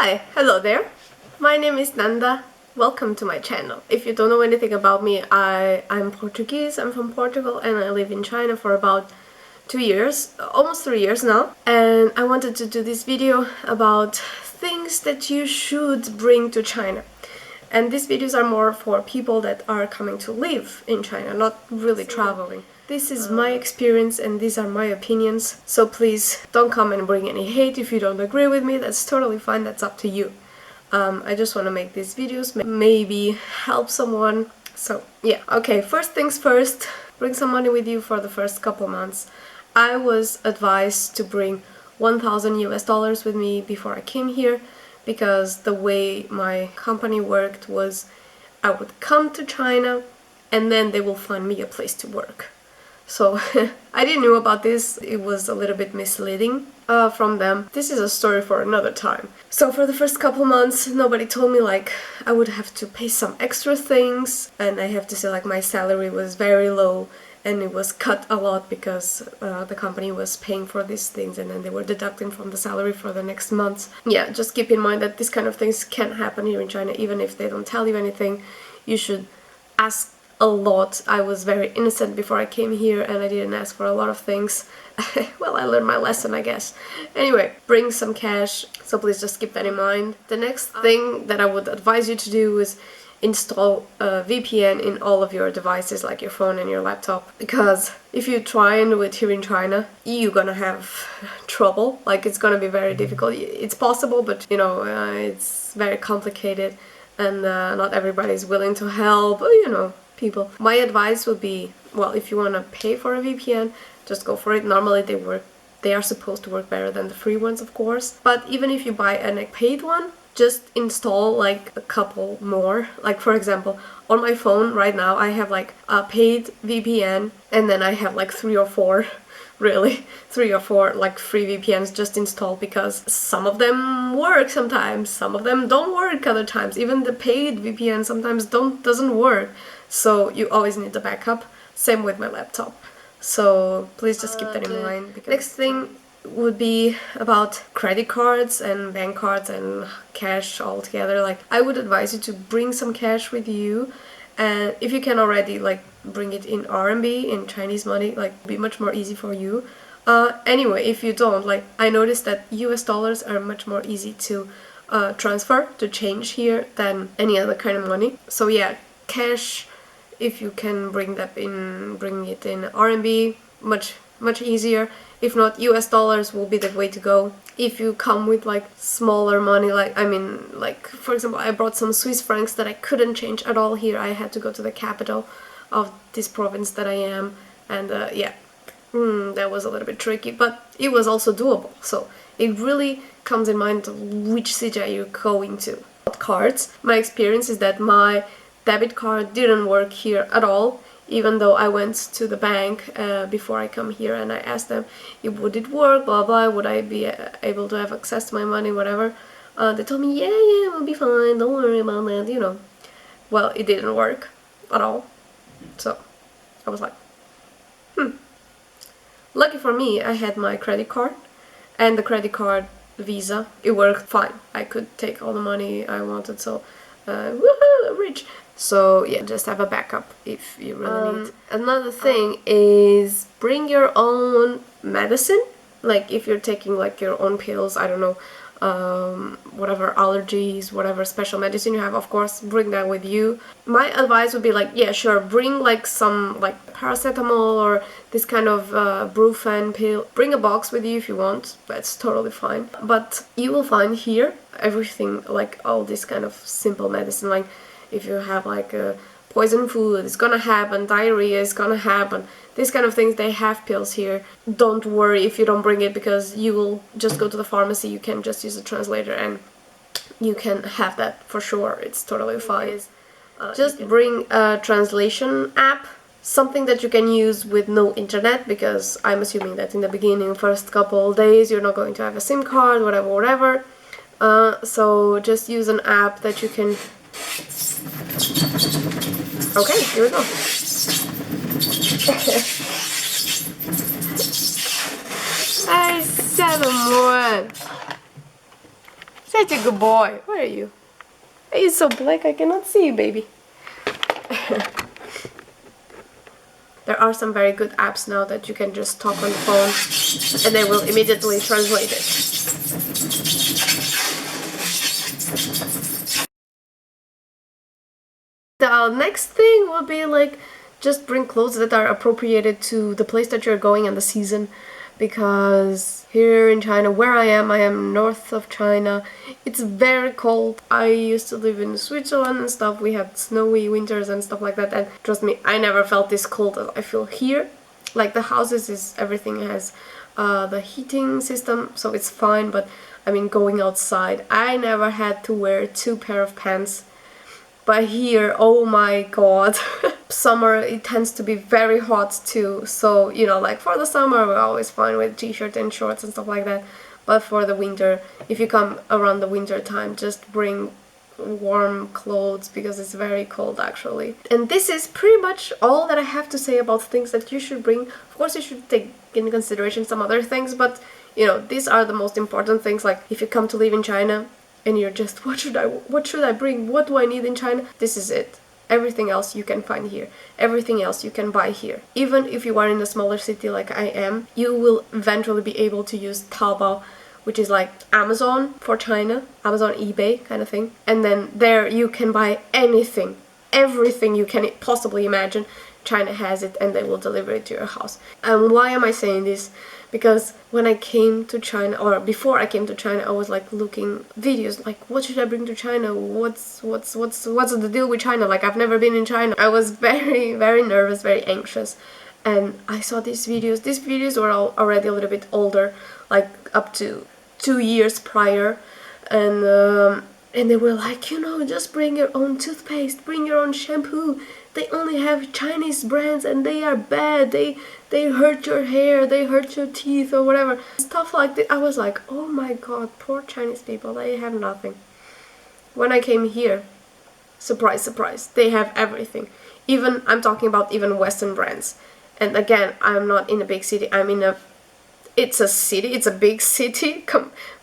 Hi, hello there. My name is Nanda. Welcome to my channel. If you don't know anything about me, I'm Portuguese, I'm from Portugal, and I live in China for about 2 years, almost 3 years now. And I wanted to do this video about things that you should bring to China. And these videos are more for people that are coming to live in China, not really traveling. This is my experience and these are my opinions, so please don't come and bring any hate if you don't agree with me. That's totally fine, that's up to you. I just want to make these videos, maybe help someone. So yeah, okay, first things first, bring some money with you for the first couple months. I was advised to bring 1,000 US dollars with me before I came here, because the way my company worked was I would come to China and then they will find me a place to work. So I didn't know about this, it was a little bit misleading from them. This is a story for another time. So for the first couple months nobody told me like I would have to pay some extra things, and I have to say like my salary was very low and it was cut a lot because the company was paying for these things and then they were deducting from the salary for the next months. Yeah, just keep in mind that these kind of things can happen here in China even if they don't tell you anything. You should ask a lot. I was very innocent before I came here and I didn't ask for a lot of things. Well, I learned my lesson, I guess. Anyway, bring some cash, so please just keep that in mind. The next thing that I would advise you to do is install a VPN in all of your devices, like your phone and your laptop, because if you try and do it here in China, you're gonna have trouble. Like, it's gonna be very difficult. It's possible, but you know, it's very complicated and not everybody is willing to help, you know, people. My advice would be, well, if you want to pay for a VPN, just go for it. Normally they are supposed to work better than the free ones, of course, but even if you buy a paid one, just install like a couple more. Like, for example, on my phone right now I have like a paid VPN and then I have like 3 or 4 really 3 or 4 like free VPNs just installed, because some of them work sometimes, some of them don't work other times. Even the paid VPN sometimes doesn't work, so you always need the backup. Same with my laptop, so please just keep that in mind. Next thing would be about credit cards and bank cards and cash all together. Like, I would advise you to bring some cash with you, and if you can already, like, bring it in RMB, in Chinese money, like, it'll be much more easy for you. Anyway, if you don't, like, I noticed that US dollars are much more easy to transfer, to change here than any other kind of money. So yeah, cash, if you can bring it in RMB, much easier. If not, US dollars will be the way to go. If you come with like smaller money, like, I mean, like, for example, I brought some Swiss francs that I couldn't change at all here. I had to go to the capital of this province that I am, and yeah, that was a little bit tricky, but it was also doable. So it really comes in mind which city are you going to. Cards, my experience is that my debit card didn't work here at all, even though I went to the bank before I come here and I asked them, would it work, blah blah, would I be able to have access to my money, whatever. They told me, yeah, it will be fine, don't worry about that, you know. Well, it didn't work at all, so I was like, Lucky for me, I had my credit card, and the credit card Visa, it worked fine. I could take all the money I wanted, so woohoo, rich. So yeah, just have a backup if you really need. Another thing is bring your own medicine. Like, if you're taking like your own pills, I don't know, whatever allergies, whatever special medicine you have, of course, bring that with you. My advice would be like, yeah, sure, bring like some like paracetamol or this kind of Brufen pill. Bring a box with you if you want, that's totally fine. But you will find here everything, like all this kind of simple medicine. Like, if you have like a poison food, it's gonna happen, diarrhea is gonna happen, these kind of things, they have pills here. Don't worry if you don't bring it, because you will just go to the pharmacy, you can just use a translator and you can have that for sure, it's totally fine. Just bring a translation app, something that you can use with no internet, because I'm assuming that in the beginning, first couple days, you're not going to have a SIM card, whatever. So just use an app that you can. Okay, here we go. Ai, 下怎么？下 Such a good boy. Where are you? Are you so black I cannot see you, baby? There are some very good apps now that you can just talk on the phone and they will immediately translate it. The next thing will be like just bring clothes that are appropriated to the place that you're going and the season, because here in China, where I am north of China, it's very cold. I used to live in Switzerland and stuff. We had snowy winters and stuff like that, and trust me, I never felt this cold as I feel here. Like the houses everything has the heating system, so it's fine, but I mean going outside, I never had to wear 2 pair of pants. But here, oh my god. Summer, it tends to be very hot too. So, you know, like for the summer, we're always fine with t-shirt and shorts and stuff like that. But for the winter, if you come around the winter time, just bring warm clothes because it's very cold actually. And this is pretty much all that I have to say about things that you should bring. Of course, you should take into consideration some other things, but you know, these are the most important things. Like if you come to live in China, and you're just, what should I bring? What do I need in China? This is it. Everything else you can find here. Everything else you can buy here. Even if you are in a smaller city like I am, you will eventually be able to use Taobao, which is like Amazon for China, Amazon eBay kind of thing. And then there you can buy anything, everything you can possibly imagine. China has it and they will deliver it to your house. And why am I saying this? Because when I came to China, or before I came to China, I was like looking videos like, what should I bring to China? What's the deal with China? Like, I've never been in China. I was very, very nervous, very anxious. And I saw these videos. These videos were already a little bit older, like up to 2 years prior. And they were like, you know, just bring your own toothpaste, bring your own shampoo. They only have Chinese brands and they are bad. They hurt your hair, they hurt your teeth or whatever. Stuff like that. I was like, oh my god, poor Chinese people, they have nothing. When I came here, surprise, surprise, they have everything. Even, I'm talking about even Western brands. And again, I'm not in a big city, I'm in it's a city, it's a big city.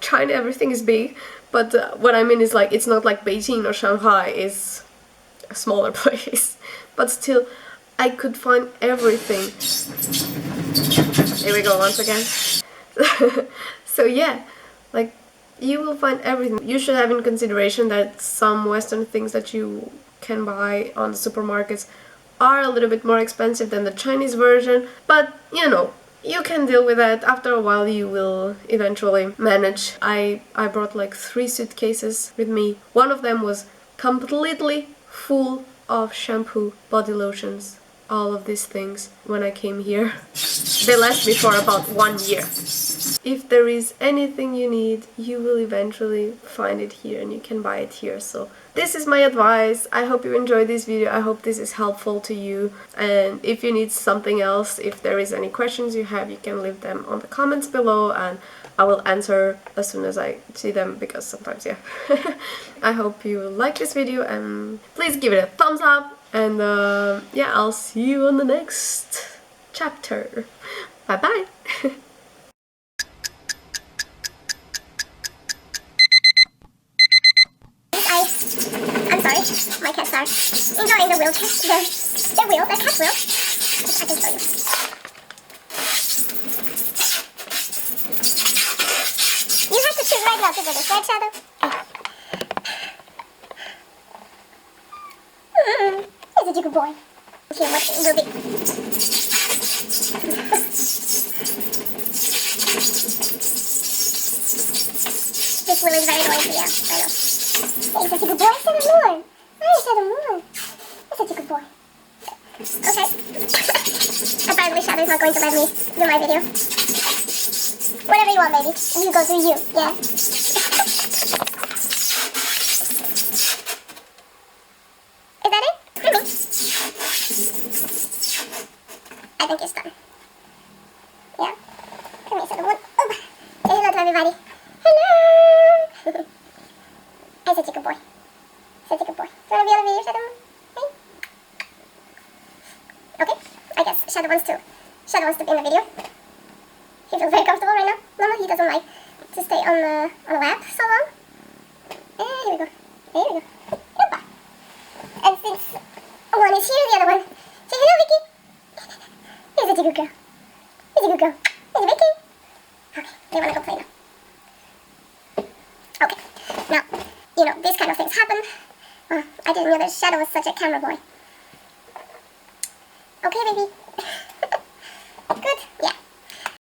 China, everything is big. But what I mean is like, it's not like Beijing or Shanghai, it's a smaller place. But still, I could find everything. Here we go once again. So yeah, like you will find everything. You should have in consideration that some Western things that you can buy on the supermarkets are a little bit more expensive than the Chinese version, but you know, you can deal with that. After a while you will eventually manage. I brought like 3 suitcases with me. One of them was completely full of shampoo, body lotions, all of these things when I came here. They last me for about 1 year. If there is anything you need, you will eventually find it here and you can buy it here. So this is my advice. I hope you enjoyed this video. I hope this is helpful to you. And if you need something else, if there is any questions you have, you can leave them on the comments below and I will answer as soon as I see them, because sometimes, yeah. I hope you like this video and please give it a thumbs up. And yeah, I'll see you on the next chapter. Bye bye. I'm sorry, my cats are enjoying the wheelchair. Their wheel, their cat wheel. I can show you. You have to choose right now to do this, right, Shadow? He's a good boy. Okay, what will be? This wheel is very noisy, yeah, I know. He's such a good boy, Shadow Moon. Hi, Shadow Moon. He's such a good boy. Okay. Apparently Shadow is not going to let me do my video. Whatever you want, baby. You go do you, yeah. Is that it? Creamy. I think it's done. Yeah? Come here, Shadow Moon. Oh. Say hello to everybody. Hello! I'm such a good boy. Such a good boy. Do you want to be on the video, Shadow? Hey? Okay, I guess Shadow wants to be in the video. He feels very comfortable right now. Normally he doesn't like to stay on the lap so long. There we go. Opa. And since one is here, the other one. Say hello, Vicky. Here's a good girl. Here's a good girl. Here's Vicky. Okay, they want to go play now. Okay, now, you know, these kind of things happen. Well, I didn't know that Shadow was such a camera boy. Okay, baby. Good? Yeah.